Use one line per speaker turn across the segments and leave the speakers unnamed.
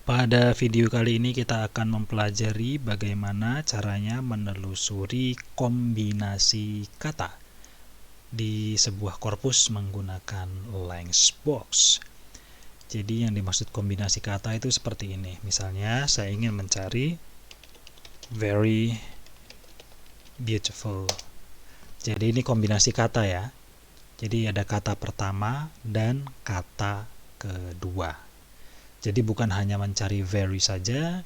Pada video kali ini kita akan mempelajari bagaimana caranya menelusuri kombinasi kata di sebuah korpus menggunakan LangSbox. Jadi yang dimaksud kombinasi kata itu seperti ini. Misalnya saya ingin mencari very beautiful. Jadi ini kombinasi kata ya. Jadi ada kata pertama dan kata kedua. Jadi bukan hanya mencari very saja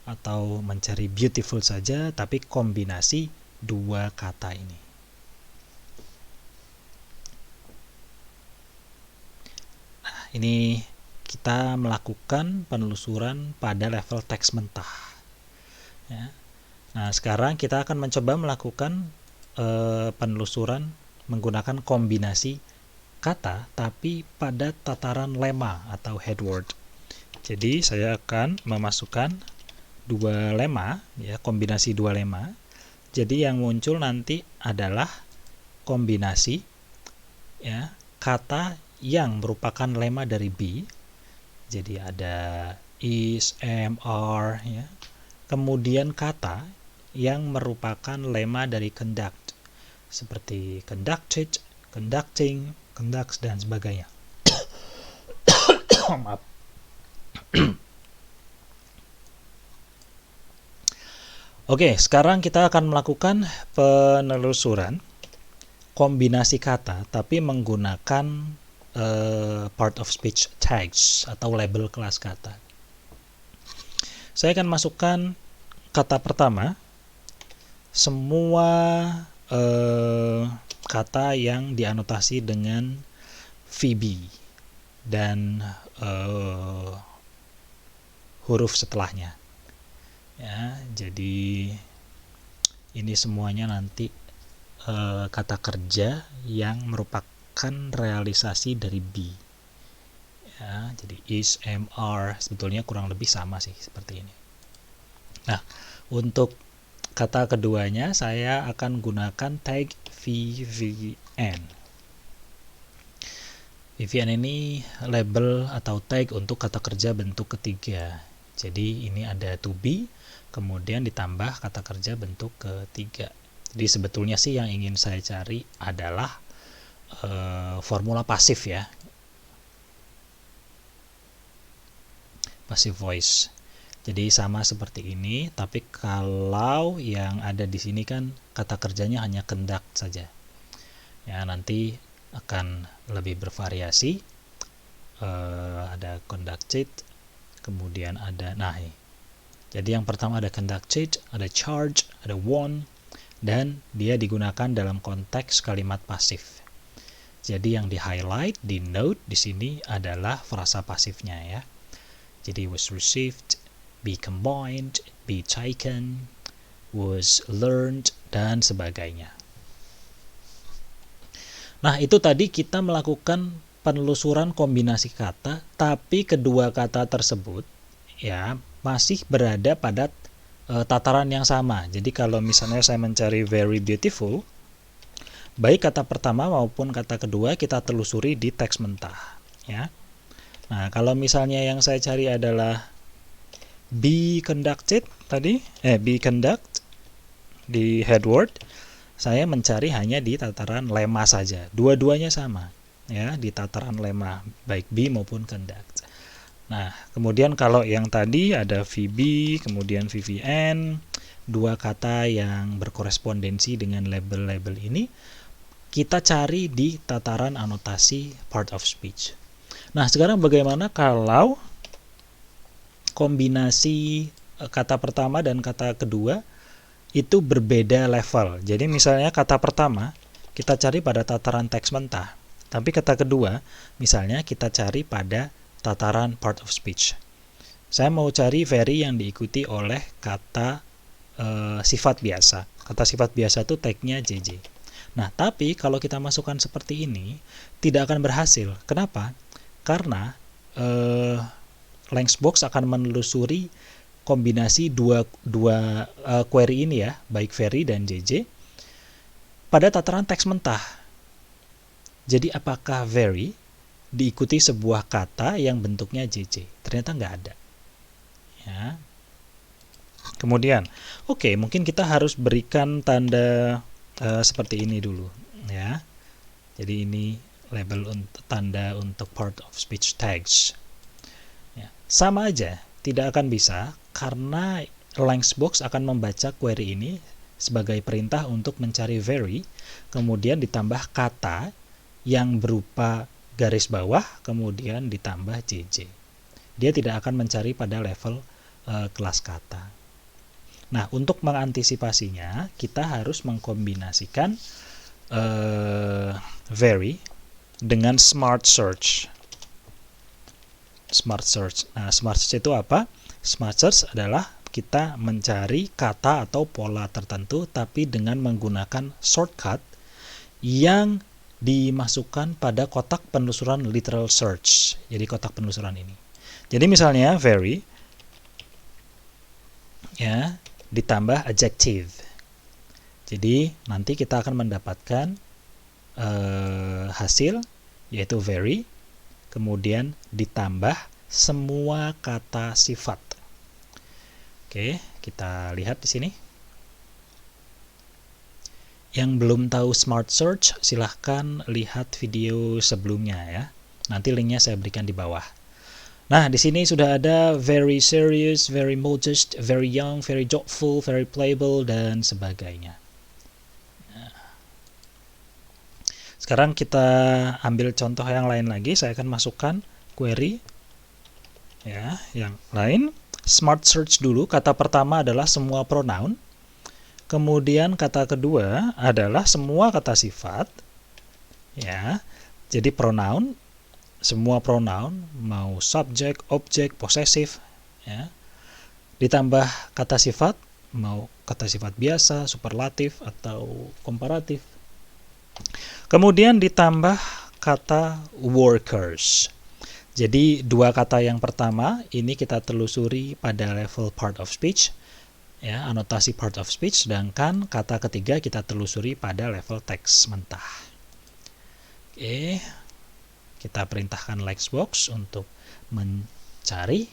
atau mencari beautiful saja, tapi kombinasi dua kata ini. Nah, ini kita melakukan penelusuran pada level teks mentah. Ya. Nah, sekarang kita akan mencoba melakukan penelusuran menggunakan kombinasi kata, tapi pada tataran lemma atau head word. Jadi saya akan memasukkan dua lemma, ya, kombinasi dua lemma. Jadi yang muncul nanti adalah kombinasi, ya, kata yang merupakan lemma dari be. Jadi ada is, am, are, ya. Kemudian kata yang merupakan lemma dari conduct, seperti conducted, conducting, conducts, dan sebagainya. Maaf. Oke, sekarang kita akan melakukan penelusuran kombinasi kata, tapi menggunakan part of speech tags atau label kelas kata. Saya akan masukkan kata pertama, semua kata yang dianotasi dengan VB dan huruf setelahnya. Ya, jadi ini semuanya nanti kata kerja yang merupakan realisasi dari be. Ya, jadi is, am, are sebetulnya kurang lebih sama sih seperti ini. Nah, untuk kata keduanya saya akan gunakan tag VVN. VVN ini label atau tag untuk kata kerja bentuk ketiga. Jadi ini ada to be, kemudian ditambah kata kerja bentuk ketiga. Jadi sebetulnya sih yang ingin saya cari adalah formula pasif ya, passive voice. Jadi sama seperti ini, tapi kalau yang ada di sini kan kata kerjanya hanya conduct saja. Ya, nanti akan lebih bervariasi. Ada conducted, kemudian ada nahi. Jadi yang pertama ada conducted, ada charge, ada won, dan dia digunakan dalam konteks kalimat pasif. Jadi yang di highlight, di note di sini adalah frasa pasifnya ya. Jadi was received, be combined, be taken, was learned, dan sebagainya. Nah, itu tadi kita melakukan penelusuran kombinasi kata, tapi kedua kata tersebut ya masih berada pada tataran yang sama. Jadi kalau misalnya saya mencari very beautiful, baik kata pertama maupun kata kedua kita telusuri di teks mentah ya. Nah, kalau misalnya yang saya cari adalah be conducted tadi, be conduct di head word, saya mencari hanya di tataran lemma saja. Dua-duanya sama ya, di tataran lemma baik be maupun conduct. Nah, kemudian kalau yang tadi ada VB, kemudian VVN, dua kata yang berkorespondensi dengan label-label ini, kita cari di tataran anotasi part of speech. Nah, sekarang bagaimana kalau kombinasi kata pertama dan kata kedua itu berbeda level. Jadi misalnya kata pertama kita cari pada tataran teks mentah, tapi kata kedua misalnya kita cari pada tataran part of speech. Saya mau cari very yang diikuti oleh kata sifat biasa. Kata sifat biasa itu tagnya JJ. Nah, tapi kalau kita masukkan seperti ini tidak akan berhasil. Kenapa? Karena LangSbox akan menelusuri kombinasi dua query ini ya, baik very dan JJ pada tataran teks mentah. Jadi apakah very diikuti sebuah kata yang bentuknya JJ? Ternyata nggak ada. Ya. Kemudian, oke, mungkin kita harus berikan tanda seperti ini dulu, ya. Jadi ini label untuk tanda untuk part of speech tags. Ya. Sama aja, tidak akan bisa karena LangSbox akan membaca query ini sebagai perintah untuk mencari very, kemudian ditambah kata yang berupa garis bawah, kemudian ditambah JJ. Dia tidak akan mencari pada level kelas kata. Nah, untuk mengantisipasinya, kita harus mengkombinasikan very dengan smart search. Smart search. Nah, smart search itu apa? Smart search adalah kita mencari kata atau pola tertentu, tapi dengan menggunakan shortcut yang dimasukkan pada kotak penelusuran literal search. Jadi kotak penelusuran ini. Jadi misalnya very, ya, ditambah adjective. Jadi nanti kita akan mendapatkan hasil yaitu very, kemudian ditambah semua kata sifat. Oke, kita lihat di sini. Yang belum tahu smart search, silahkan lihat video sebelumnya ya. Nanti linknya saya berikan di bawah. Nah, di sini sudah ada very serious, very modest, very young, very joyful, very playable, dan sebagainya. Nah. Sekarang kita ambil contoh yang lain lagi. Saya akan masukkan query ya, yang lain. Smart search dulu. Kata pertama adalah semua pronoun. Kemudian kata kedua adalah semua kata sifat. Ya. Jadi pronoun, semua pronoun, mau subject, object, possessive, ya. Ditambah kata sifat, mau kata sifat biasa, superlatif, atau komparatif. Kemudian ditambah kata workers. Jadi dua kata yang pertama ini kita telusuri pada level part of speech, ya, anotasi part of speech, sedangkan kata ketiga kita telusuri pada level teks mentah. Oke. Kita perintahkan LangSbox untuk mencari.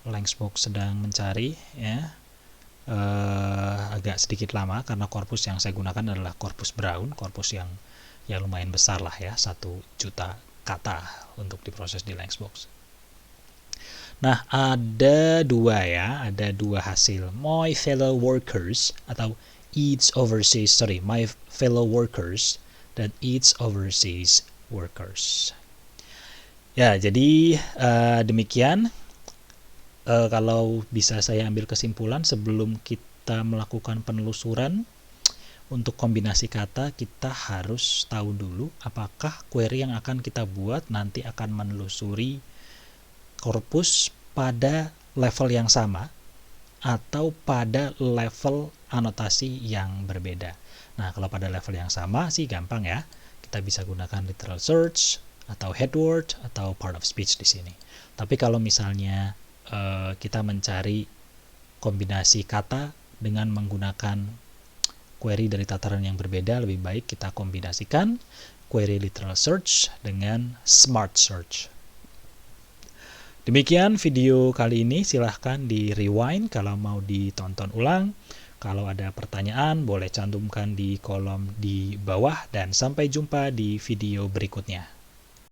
LangSbox sedang mencari, ya. Agak sedikit lama karena korpus yang saya gunakan adalah korpus Brown, korpus yang ya lumayan besar lah ya, 1 juta kata untuk diproses di LangSbox. Nah, ada dua ya, ada dua hasil. My fellow workers atau my fellow workers dan its overseas workers. Ya, jadi demikian. Kalau bisa saya ambil kesimpulan sebelum kita melakukan penelusuran untuk kombinasi kata, kita harus tahu dulu apakah query yang akan kita buat nanti akan menelusuri korpus pada level yang sama atau pada level anotasi yang berbeda. Nah, kalau pada level yang sama sih gampang ya. Kita bisa gunakan literal search atau headword atau part of speech di sini. Tapi kalau misalnya kita mencari kombinasi kata dengan menggunakan query dari tataran yang berbeda, lebih baik kita kombinasikan query literal search dengan smart search. Demikian video kali ini, silahkan di rewind kalau mau ditonton ulang. Kalau ada pertanyaan boleh cantumkan di kolom di bawah dan sampai jumpa di video berikutnya.